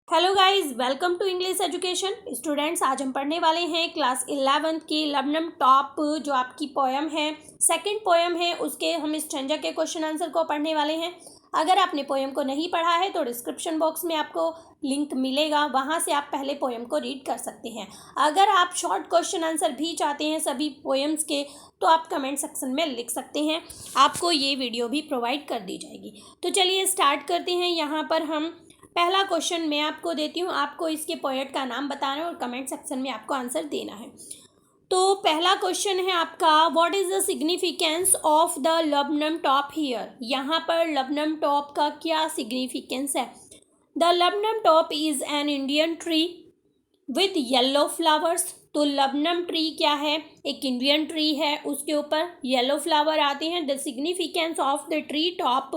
Hello guys, welcome to English education students. आज हम पढ़ने वाले हैं क्लास 11th की लबनम टॉप जो आपकी पोएम है, सेकंड पोएम है, उसके हम स्टैंजा के क्वेश्चन आंसर को पढ़ने वाले हैं। अगर आपने पोएम को नहीं पढ़ा है तो डिस्क्रिप्शन बॉक्स में आपको लिंक मिलेगा, वहाँ से आप पहले पोएम को रीड कर सकते हैं। अगर आप शॉर्ट क्वेश्चन आंसर भी चाहते हैं सभी पोएम्स के तो आप कमेंट सेक्शन में लिख सकते हैं, आपको ये वीडियो भी प्रोवाइड कर दी जाएगी। तो चलिए स्टार्ट करते हैं। यहाँ पर हम पहला क्वेश्चन मैं आपको देती हूँ, आपको इसके पोएट का नाम बताना है और कमेंट सेक्शन में आपको आंसर देना है। तो पहला क्वेश्चन है आपका, what is the significance of the laburnum top here. यहाँ पर लबनम टॉप का क्या सिग्निफिकेंस है। The laburnum top is an Indian tree with yellow flowers. तो लबनम ट्री क्या है, एक इंडियन ट्री है, उसके ऊपर येलो फ्लावर आते हैं। The significance of the tree top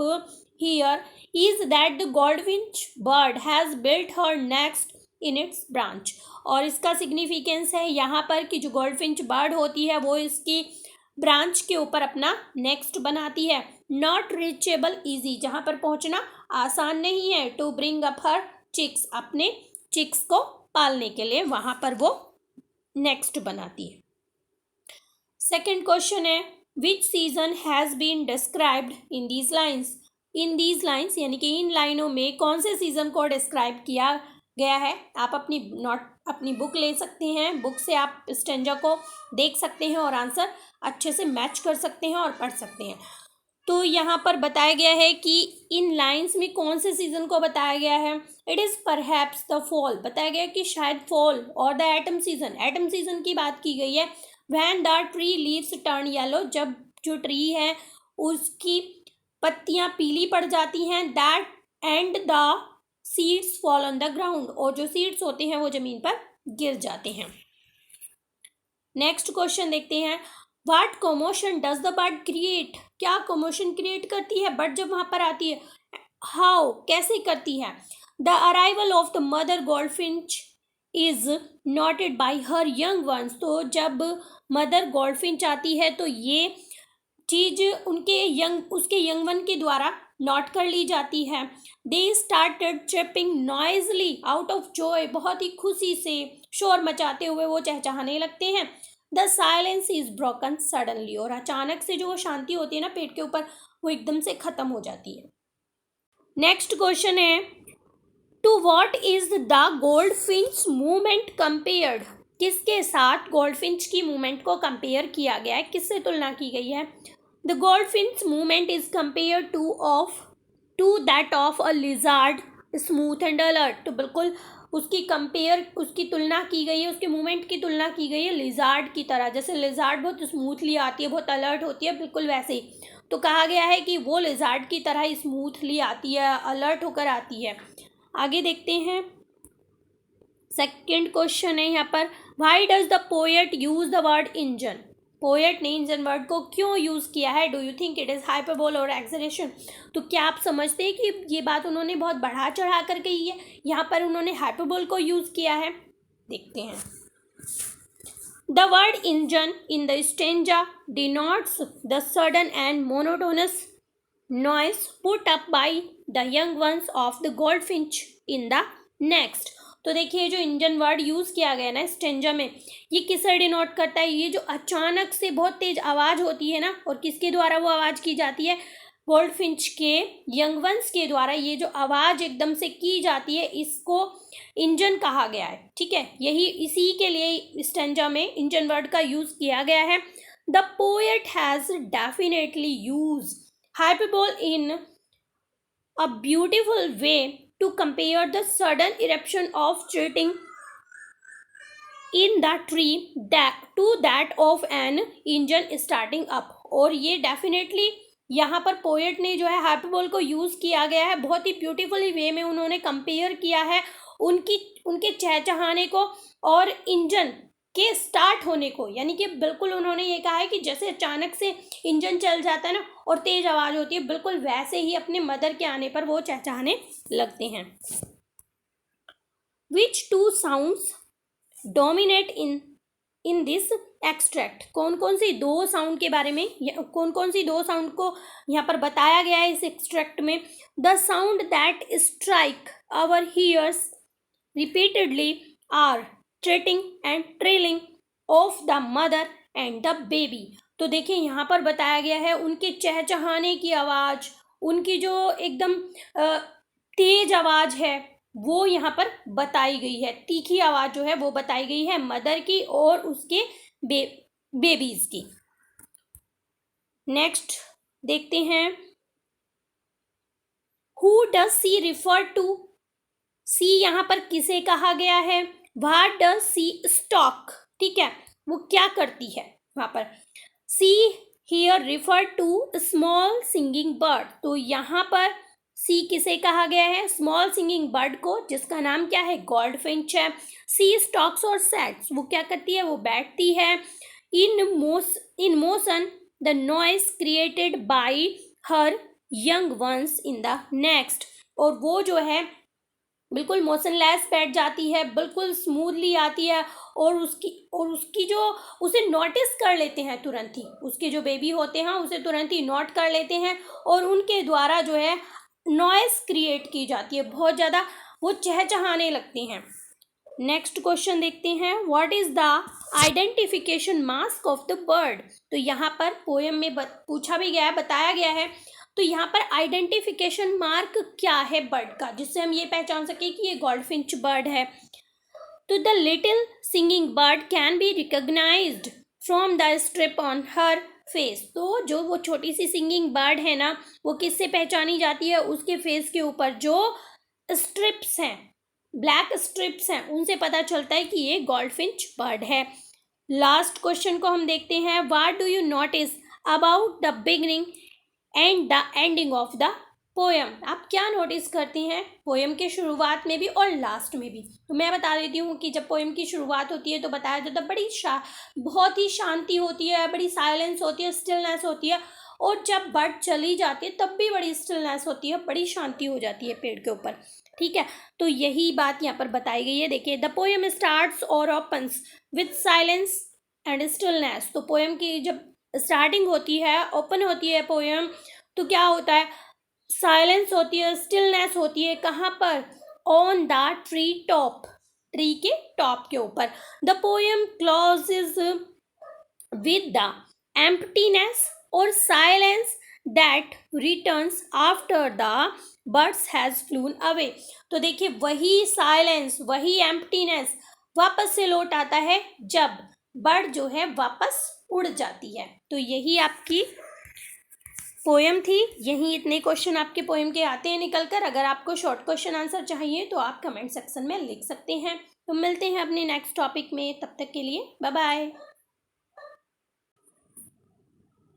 here is that the goldfinch bird has built her nest in its branch। और इसका सिग्निफिकेंस है यहाँ पर कि जो गोल्डफिंच बर्ड होती है वो इसकी ब्रांच के ऊपर अपना नेक्स्ट बनाती है। नॉट रीचेबल इजी, जहाँ पर पहुँचना आसान नहीं है। To bring up her chicks, अपने चिक्स को पालने के लिए वहाँ पर वो नेक्स्ट बनाती है। सेकेंड क्वेश्चन है, which season has been described in these lines. In these lines यानी कि इन लाइनों में कौन से सीजन को डिस्क्राइब किया गया है। आप अपनी बुक ले सकते हैं, बुक से आप स्टेंजा को देख सकते हैं और आंसर अच्छे से मैच कर सकते हैं और पढ़ सकते हैं। तो यहाँ पर बताया गया है कि इन लाइन्स में कौन से सीजन को बताया गया है। It is perhaps the fall, बताया गया कि शायद फॉल, और the atom season, atom season की बात की गई है। When the tree leaves turn yellow, जब जो ट्री है उसकी पत्तियां पीली पड़ जाती हैं। That and the seeds fall on the ground, और जो सीड्स होते हैं वो जमीन पर गिर जाते हैं। नेक्स्ट क्वेश्चन देखते हैं, what commotion does the bird create. क्या कमोशन क्रिएट करती है बर्ड जब वहां पर आती है। हाउ, कैसे करती है। The arrival of the mother goldfinch is noted by her young once. तो जब मदर गोल्डफिंच आती है तो ये चीज उसके यंग वन के द्वारा नोट कर ली जाती है। They started chipping Noisli out of Joy, बहुत ही खुशी से शोर मचाते हुए वो चहचहाने लगते हैं। The silence is broken suddenly, और अचानक से जो वो शांति होती है ना पेट के ऊपर, वो एकदम से खत्म हो जाती है। नेक्स्ट क्वेश्चन है, to what is the goldfinch movement compared. किसके साथ गोल्डफिंच की मूवमेंट को कंपेयर किया गया है, किससे तुलना की गई है। The goldfinch movement is compared to that of a lizard, smooth and alert। तो बिल्कुल उसकी तुलना की गई है, उसके मूवमेंट की तुलना की गई है लिजार्ड की तरह। जैसे लिजार्ड बहुत स्मूथली आती है, बहुत अलर्ट होती है, बिल्कुल वैसे ही तो कहा गया है कि वो लिजार्ड की तरह स्मूथली आती है, अलर्ट होकर आती है। आगे देखते हैं, सेकेंड क्वेश्चन है यहाँ पर, why does the poet use the word engine. Poet ने इंजन वर्ड को क्यों यूज किया है। Do you think it is hyperbole और एक्सरेशन। तो क्या आप समझते हैं कि ये बात उन्होंने बहुत बढ़ा चढ़ा कर कही है, यहाँ पर उन्होंने हाइपरबोल को यूज किया है। देखते हैं, the word engine in the stanza denotes the sudden and monotonous noise put up by the young ones of the goldfinch in the next. तो देखिए जो इंजन वर्ड यूज़ किया गया ना स्टेंजा में, ये किसे डिनोट करता है। ये जो अचानक से बहुत तेज आवाज़ होती है ना, और किसके द्वारा वो आवाज़ की जाती है, गोल्डफिंच के यंग वंस के द्वारा ये जो आवाज़ एकदम से की जाती है, इसको इंजन कहा गया है। ठीक है, यही इसी के लिए स्टेंजा में इंजन वर्ड का यूज़ किया गया है। The poet has definitely use hyperbole in a beautiful way to compare the sudden eruption of cheating in the tree to that of an engine starting up। और ये definitely यहाँ पर poet ने जो है हाइपरबोल को यूज़ किया गया है, बहुत ही ब्यूटीफुली वे में उन्होंने कंपेयर किया है उनके चहचहाने को और इंजन के स्टार्ट होने को। यानी कि बिल्कुल उन्होंने ये कहा है कि जैसे अचानक से इंजन चल जाता है ना और तेज आवाज़ होती है, बिल्कुल वैसे ही अपने मदर के आने पर वो चहचहाने लगते हैं। Which two sounds dominate in this extract. कौन कौन सी दो साउंड के बारे में, कौन कौन सी दो साउंड को यहाँ पर बताया गया है इस एक्सट्रैक्ट में। The sound that strike our ears repeatedly are treating and trailing of the mother and the baby। तो देखिए यहाँ पर बताया गया है उनके चहचहाने की आवाज़, उनकी जो एकदम तेज आवाज़ है वो यहाँ पर बताई गई है, तीखी आवाज़ जो है वो बताई गई है मदर की और उसके बेबीज की। नेक्स्ट देखते हैं, who does she refer to. She यहाँ पर किसे कहा गया है, व्हाट डज सी स्टॉक, ठीक है, वो क्या करती है वहां पर। See here refer to small singing bird, तो यहाँ पर सी किसे कहा गया है, स्मॉल सिंगिंग बर्ड को, जिसका नाम क्या है, गोल्डफिंच है। सी स्टॉक्स और सेट्स, वो क्या करती है, वो बैठती है। In motion the noise created by her young ones in the next, और वो जो है बिल्कुल मोशनलेस बैठ जाती है, बिल्कुल स्मूथली आती है, और उसकी जो उसे नोटिस कर लेते हैं तुरंत ही, उसके जो बेबी होते हैं उसे तुरंत ही नोट कर लेते हैं और उनके द्वारा जो है नॉइस क्रिएट की जाती है, बहुत ज़्यादा वो चहचहाने लगती हैं। नेक्स्ट क्वेश्चन देखते हैं, what is the identification mask of the bird. तो यहाँ पर पोएम में पूछा भी गया है, बताया गया है, तो यहाँ पर आइडेंटिफिकेशन मार्क क्या है बर्ड का, जिससे हम ये पहचान सके कि ये गोल्डफिंच बर्ड है। तो the little singing bird can be recognised from the strip on her face. तो जो वो छोटी सी सिंगिंग बर्ड है ना, वो किससे पहचानी जाती है, उसके फेस के ऊपर जो स्ट्रिप्स हैं, ब्लैक स्ट्रिप्स हैं, उनसे पता चलता है कि ये गोल्डफिंच बर्ड है। लास्ट क्वेश्चन को हम देखते हैं, what do you notice about the beginning and the ending of the poem. आप क्या नोटिस करती हैं पोएम के शुरुआत में भी और लास्ट में भी। तो मैं बता देती हूँ कि जब पोएम की शुरुआत होती है तो बताया जाता है बहुत ही शांति होती है, बड़ी साइलेंस होती है, स्टिलनेस होती है, और जब बर्ड चली जाती है तब भी बड़ी स्टिलनेस होती है, बड़ी शांति हो जाती है पेड़ के ऊपर, ठीक है। तो यही बात यहाँ पर बताई गई है। देखिए, द पोएम स्टार्ट्स और opens with silence and stillness. तो पोएम की जब स्टार्टिंग होती है, ओपन होती है पोएम, तो क्या होता है, साइलेंस होती है, स्टिलनेस होती है, कहाँ पर, on the tree top, tree के टॉप के ऊपर। The poem closes with the emptiness और silence that returns after the birds has flown away. तो देखिए, वही साइलेंस, वही एम्प्टीनेस वापस से लौट आता है जब बर्ड जो है वापस उड़ जाती है। तो यही आपकी पोएम थी। यही इतने क्वेश्चन आपके पोएम के आते हैं निकल कर। अगर आपको शॉर्ट क्वेश्चन आंसर चाहिए तो आप कमेंट सेक्शन में लिख सकते हैं। तो मिलते हैं अपने नेक्स्ट टॉपिक में, तब तक के लिए बाय बाय।